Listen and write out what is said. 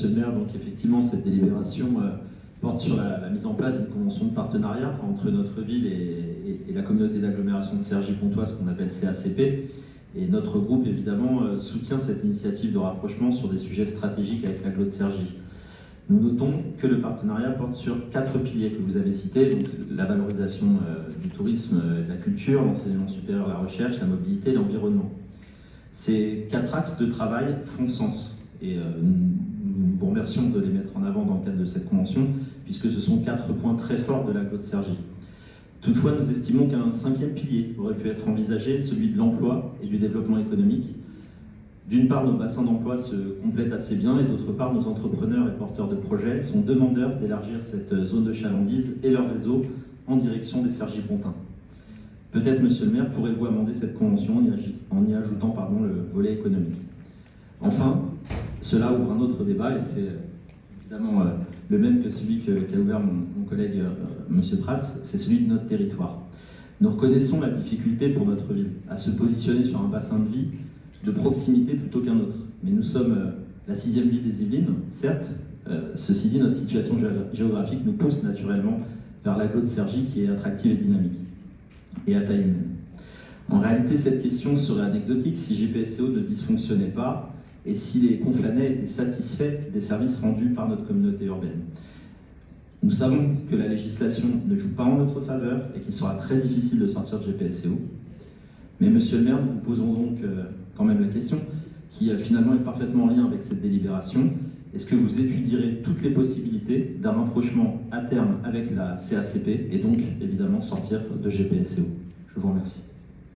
Monsieur le maire, donc effectivement cette délibération porte sur la mise en place d'une convention de partenariat entre notre ville et la communauté d'agglomération de Cergy-Pontoise qu'on appelle CACP. Et notre groupe évidemment soutient cette initiative de rapprochement sur des sujets stratégiques avec l'agglo de Cergy. Nous notons que le partenariat porte sur 4 piliers que vous avez cités, donc la valorisation du tourisme, de la culture, l'enseignement supérieur, la recherche, la mobilité et l'environnement. Ces 4 axes de travail font sens et nous vous remercions de les mettre en avant dans le cadre de cette convention puisque ce sont 4 points très forts de l'agglo de Cergy. Toutefois, nous estimons qu'un 5e pilier aurait pu être envisagé, celui de l'emploi et du développement économique. D'une part, nos bassins d'emploi se complètent assez bien et d'autre part, nos entrepreneurs et porteurs de projets sont demandeurs d'élargir cette zone de chalandise et leur réseau en direction des Cergy-Pontins. Peut-être, monsieur le maire, pourrez-vous amender cette convention en y ajoutant le volet économique. Enfin, cela ouvre un autre débat et c'est évidemment le même que celui qu'a ouvert mon collègue monsieur Prats, c'est celui de notre territoire. Nous reconnaissons la difficulté pour notre ville à se positionner sur un bassin de vie de proximité plutôt qu'un autre. Mais nous sommes la 6e ville des Yvelines, certes. Ceci dit, notre situation géographique nous pousse naturellement vers l'agglo de Cergy qui est attractive et dynamique, et à taille humaine. En réalité, cette question serait anecdotique si GPSO ne dysfonctionnait pas et si les Conflanais étaient satisfaits des services rendus par notre communauté urbaine. Nous savons que la législation ne joue pas en notre faveur et qu'il sera très difficile de sortir de GPSO. Mais monsieur le maire, nous vous posons donc quand même la question, qui finalement est parfaitement en lien avec cette délibération. Est-ce que vous étudierez toutes les possibilités d'un rapprochement à terme avec la CACP et donc évidemment sortir de GPSO? Je vous remercie.